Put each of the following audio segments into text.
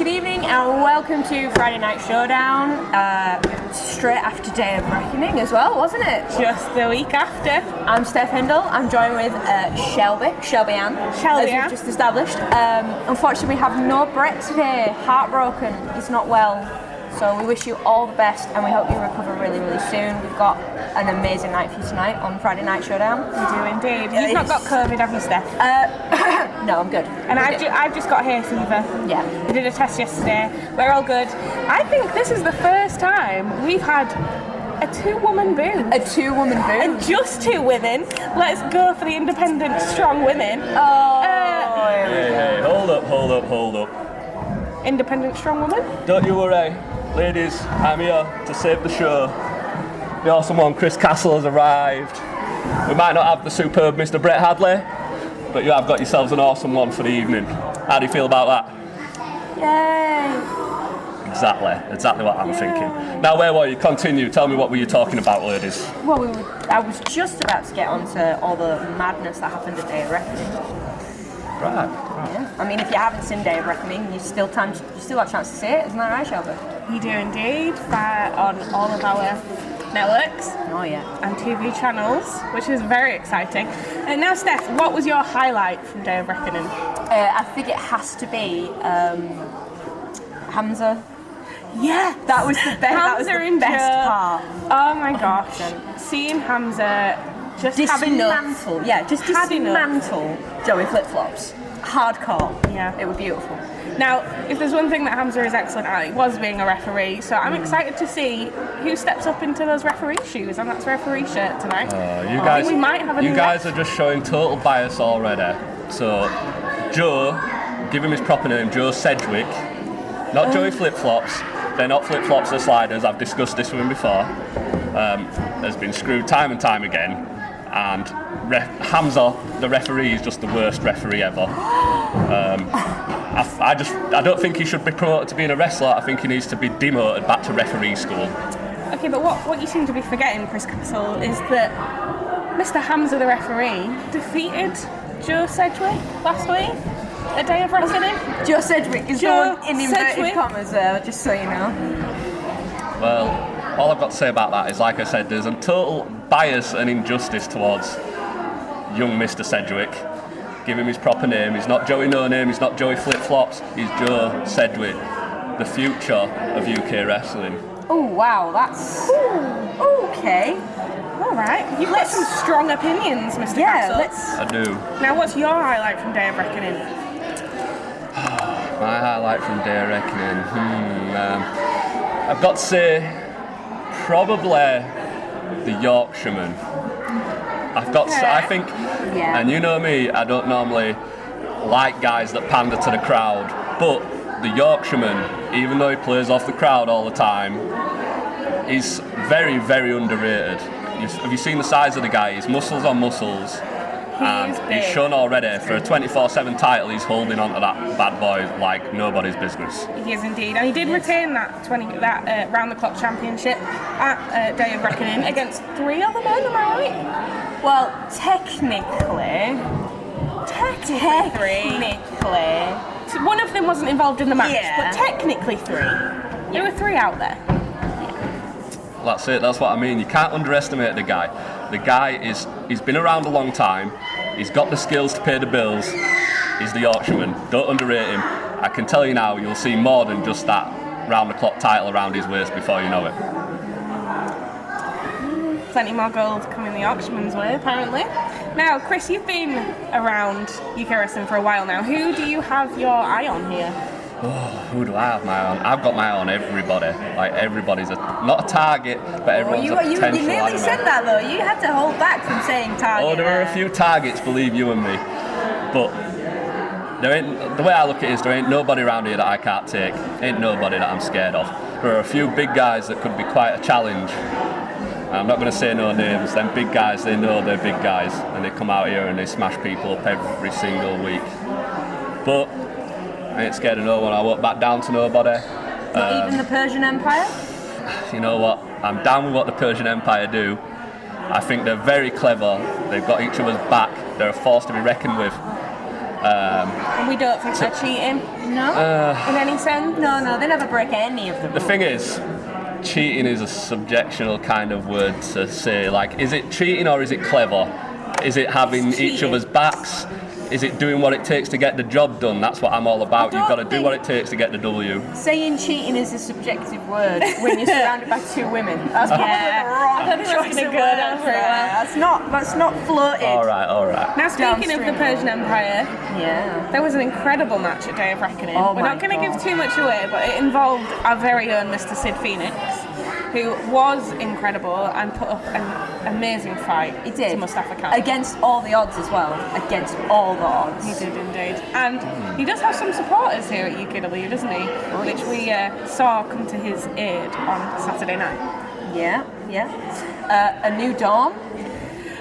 Good evening and welcome to Friday Night Showdown. Straight after Day of Reckoning as well, wasn't it? Just the week after. I'm Steph Hindle. I'm joined with Shelby Ann, as we've just established. Unfortunately, we have no Brett today. Heartbroken. He's not well. So we wish you all the best and we hope you recover really, really soon. We've got an amazing night for you tonight on Friday Night Showdown. We do indeed. You've not got COVID, have you, Steph? No, I'm good. And I've just got hay fever. Yeah. We did a test yesterday. We're all good. I think this is the first time we've had a two-woman booth. A two-woman booth? And just two women. Let's go for the independent, strong women. Hey, hold up. Independent, strong woman? Don't you worry. Ladies, I'm here to save the show. The awesome one, Chris Castle, has arrived. We might not have the superb Mr. Brett Hadley, but you have got yourselves an awesome one for the evening. How do you feel about that? Yay! Exactly what I'm thinking. Now, where were you? Continue. Tell me, what were you talking about, ladies? Well, I was just about to get on to all the madness that happened at Day of Reckoning. Right. Yeah. I mean, if you haven't seen Day of Reckoning, you still got a chance to see it, isn't that right, Shelby? You do indeed. On all of our networks. Oh yeah. And TV channels, which is very exciting. And now, Steph, what was your highlight from Day of Reckoning? I think it has to be Hamza. Yeah, that was the best. That was the best part. Oh my gosh, seeing Hamza just dismantle. Just dismantle Joey Flip Flops. Hardcore. Yeah, it was beautiful. Now, if there's one thing that Hamza is excellent at, it was being a referee. So I'm excited to see who steps up into those referee shoes, and that's referee shirt tonight. You guys are just showing total bias already. So, Joe, give him his proper name, Joe Sedgwick, not Joey Flip Flops. They're not flip flops, they're sliders. I've discussed this with him before. Has been screwed time and time again. And Hamza, the referee, is just the worst referee ever. I don't think he should be promoted to being a wrestler. I think he needs to be demoted back to referee school. Okay, but what you seem to be forgetting, Chris Castle, is that Mr. Hamza, the referee, defeated Joe Sedgwick last week. A Day of Reckoning. Joe Sedgwick is going in inverted commas there, just so you know. Well, all I've got to say about that is, like I said, there's a total bias and injustice towards young Mr. Sedgwick. Give him his proper name. He's not Joey No Name, he's not Joey Flip Flops, he's Joe Sedgwick, the future of UK wrestling. Oh wow, that's okay. Alright, you've got some strong opinions, Mr. Castle. I do. Now, what's your highlight from Day of Reckoning? My highlight from Day of Reckoning? I've got to say, probably the Yorkshireman. I think, and you know me, I don't normally like guys that pander to the crowd, but the Yorkshireman, even though he plays off the crowd all the time, is very, very underrated. Have you seen the size of the guy? He's muscles on muscles. He's shown already for a 24/7 title. He's holding on to that bad boy like nobody's business. He is indeed, and he did retain that round the clock championship at Day of Reckoning against three other men. Am I right? Well, technically, one of them wasn't involved in the match, but technically three. There were three out there. That's it, that's what I mean. You can't underestimate the guy. The guy he's been around a long time. He's got the skills to pay the bills. He's the Yorkshireman. Don't underrate him. I can tell you now, you'll see more than just that round-the-clock title around his waist before you know it. Plenty more gold coming the Yorkshireman's way, apparently. Now, Chris, you've been around UK wrestling for a while now. Who do you have your eye on here? Oh, who do I have my eye on? I've got my eye on everybody. Like, everybody's not a target, but everyone's a potential. You nearly said that though. You had to hold back from saying target. Oh, there are a few targets, believe you and me. But the way I look at it is, there ain't nobody around here that I can't take. Ain't nobody that I'm scared of. There are a few big guys that could be quite a challenge. I'm not going to say no names. Them big guys, they know they're big guys, and they come out here and they smash people up every single week. But I ain't scared of no one. I won't back down to nobody. Not even the Persian Empire? You know what? I'm down with what the Persian Empire do. I think they're very clever. They've got each other's back. They're a force to be reckoned with. And we don't think they're cheating? No? In any sense? No, they never break any of the rules. The thing is, cheating is a subjectional kind of word to say. Like, is it cheating or is it clever? Is it having each other's backs? Is it doing what it takes to get the job done? That's what I'm all about. You've got to do what it takes to get the W. Saying cheating is a subjective word when you're surrounded by two women. That's probably the wrong choice of word. That's not floated. All right. Now, speaking of the Persian Empire, there was an incredible match at Day of Reckoning. Oh, we're not going to give too much away, but it involved our very own Mr. Sid Phoenix, who was incredible and put up an amazing fight. He did. To Mustafa Khan. Against all the odds as well. Against all the odds. He did indeed. And he does have some supporters here at UKW, doesn't he? Which we saw come to his aid on Saturday night. Yeah. A new dawn.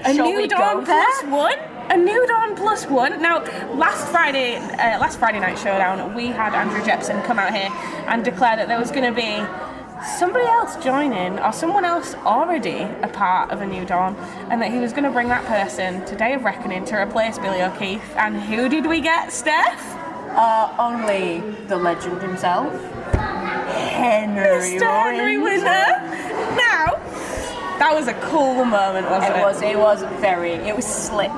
A new dawn plus one. A new dawn plus one. Now, last Friday night Showdown, we had Andrew Jepson come out here and declare that there was going to be somebody else joining, or someone else already a part of a new dawn, and that he was going to bring that person to Day of Reckoning to replace Billy O'Keefe. And who did we get, Steph? Only the legend himself, Henry Winter. Now, that was a cool moment, wasn't it? It was slick.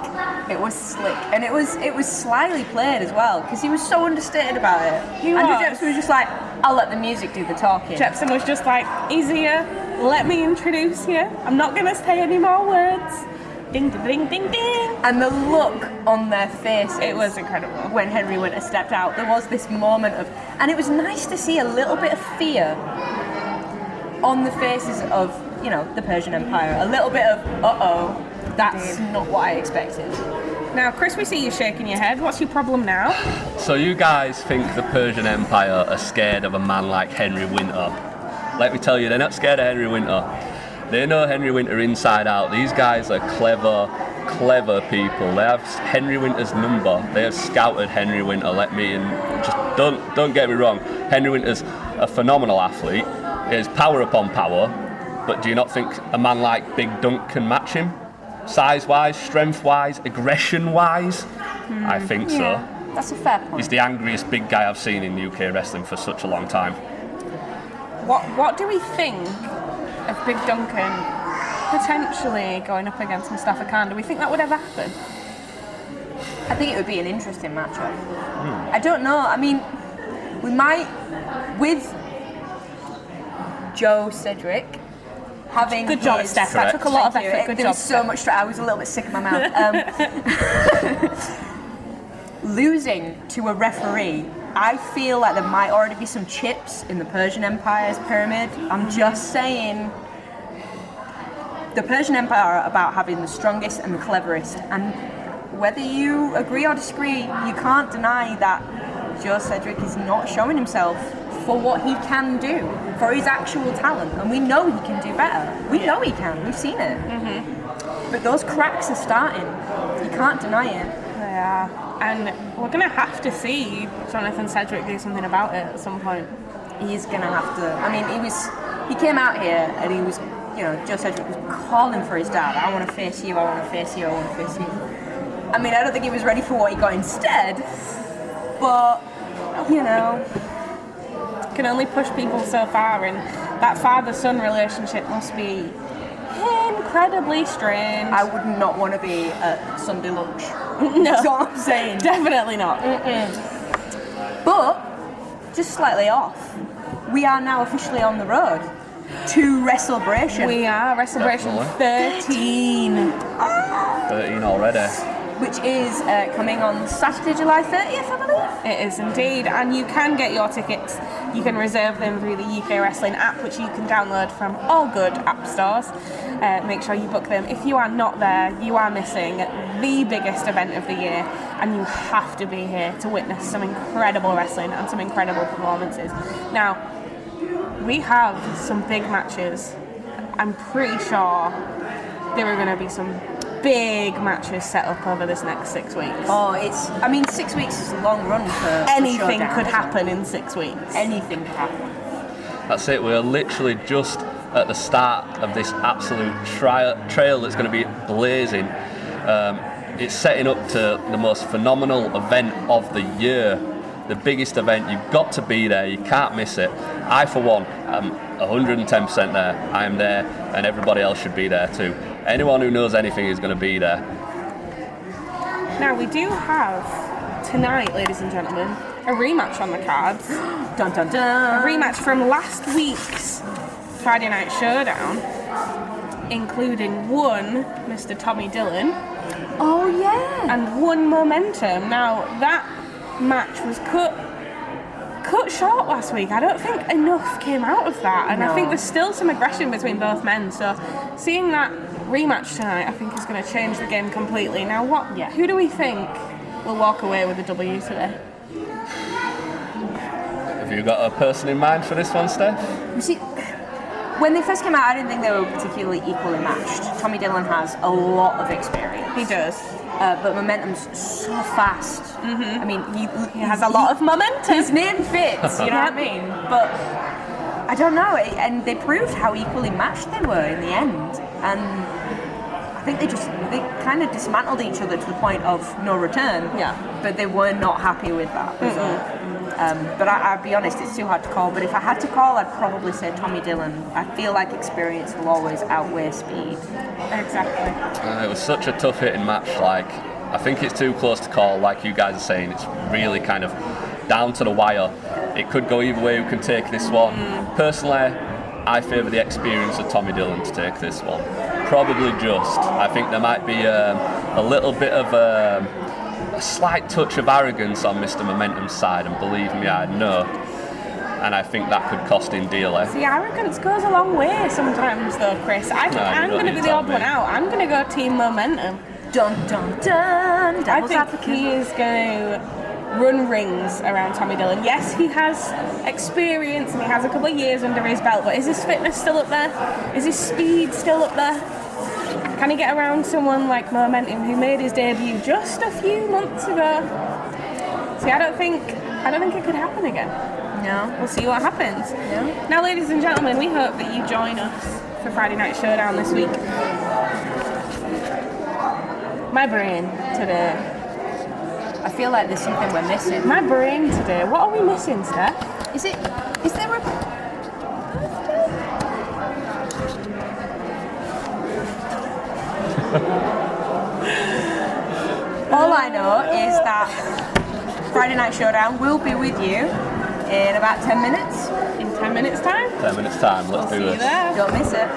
It was slick, and it was slyly played as well, because he was so understated about it. Andrew Jepson was just like, I'll let the music do the talking. Jepson was just like, easier, let me introduce you. I'm not going to say any more words. Ding, ding, ding, ding. And the look on their faces. It was incredible. When Henry Winter stepped out, there was this moment of, and it was nice to see a little bit of fear on the faces of, the Persian Empire. A little bit of, that's not what I expected. Now, Chris, we see you shaking your head. What's your problem now? So you guys think the Persian Empire are scared of a man like Henry Winter? Let me tell you, they're not scared of Henry Winter. They know Henry Winter inside out. These guys are clever people. They have Henry Winter's number. They have scouted Henry Winter. Just don't get me wrong. Henry Winter's a phenomenal athlete. He has power upon power. But do you not think a man like Big Dunk can match him? Size-wise, strength-wise, aggression-wise? I think so. That's a fair point. He's the angriest big guy I've seen in UK wrestling for such a long time. What do we think of Big Duncan potentially going up against Mustafa Khan? Do we think that would ever happen? I think it would be an interesting matchup. I don't know. I mean, we might, with Joe Sedgwick having good job, Steph. That took a lot of effort. Good job. There was so much. I was a little bit sick in my mouth. Losing to a referee, I feel like there might already be some chips in the Persian Empire's pyramid. I'm just saying, the Persian Empire are about having the strongest and the cleverest, and whether you agree or disagree, you can't deny that Joe Sedgwick is not showing himself for what he can do, for his actual talent, and we know he can do better. We know he can. We've seen it. But those cracks are starting. You can't deny it. Yeah, and we're going to have to see Jonathan Sedgwick do something about it at some point. He's going to have to. I mean, he came out here and he was, Joe Sedgwick was calling for his dad. I want to face you. I want to face you. I want to face you. I mean, I don't think he was ready for what he got instead, but can only push people so far, and that father-son relationship must be incredibly strange. I would not want to be at Sunday lunch. No. That's what I'm saying. Definitely not. But, just slightly off, we are now officially on the road to WrestleBration. We are, WrestleBration 13. 13 already. Which is coming on Saturday, July 30th, I believe. It is indeed, and you can get your tickets. You can reserve them through the UK Wrestling app, which you can download from all good app stores. Make sure you book them. If you are not there, you are missing the biggest event of the year, and you have to be here to witness some incredible wrestling and some incredible performances. Now, we have some big matches. I'm pretty sure there are going to be some big matches set up over this next 6 weeks. 6 weeks is a long run for anything Showdown, could happen in 6 weeks. Anything could happen. That's it. We're literally just at the start of this absolute trail that's going to be blazing. It's setting up to the most phenomenal event of the year. the biggest event. You've got to be there. You can't miss it. I, for one, am 110% there. I am there, and everybody else should be there too. Anyone who knows anything is going to be there. Now, we do have tonight, ladies and gentlemen, a rematch on the cards. Dun dun dun. A rematch from last week's Friday Night Showdown, including one Mr. Tommy Dillon. Oh yeah. And one Momentum. Now, that match was cut short last week. I don't think enough came out of that, and I think there's still some aggression between both men. So, seeing that rematch tonight, I think is going to change the game completely. Now, who do we think will walk away with a W today? Have you got a person in mind for this one, Steph? You see, when they first came out, I didn't think they were particularly equally matched. Tommy Dillon has a lot of experience. He does. But Momentum's so fast. Mm-hmm. I mean, he has a lot of momentum. His name fits, you know what I mean? But I don't know, and they proved how equally matched they were in the end. And I think they kind of dismantled each other to the point of no return. Yeah. But they were not happy with that result. But I'll be honest, it's too hard to call. But if I had to call, I'd probably say Tommy Dillon. I feel like experience will always outweigh speed. Exactly. It was such a tough hitting match. Like, I think it's too close to call. Like you guys are saying, it's really kind of down to the wire. It could go either way. Who can take this one? Personally, I favour the experience of Tommy Dillon to take this one. Probably just. I think there might be a little bit of a slight touch of arrogance on Mr. Momentum's side, and believe me, I know. And I think that could cost him dearly. See, arrogance goes a long way sometimes, though, Chris. I think I'm going to be the odd one out. I'm going to go Team Momentum. Dun dun dun. I think he is going to run rings around Tommy Dillon. Yes, he has experience and he has a couple of years under his belt, but is his fitness still up there? Is his speed still up there? Can he get around someone like Momentum, who made his debut just a few months ago? See, I don't think it could happen again. No. We'll see what happens. Yeah. Now, ladies and gentlemen, we hope that you join us for Friday Night Showdown this week. My brain today. I feel like there's something we're missing. My brain today. What are we missing, Steph? Is there a... All I know is that Friday Night Showdown will be with you in about 10 minutes. In 10 minutes' time? 10 minutes time, let's do See this. you there. Don't miss it.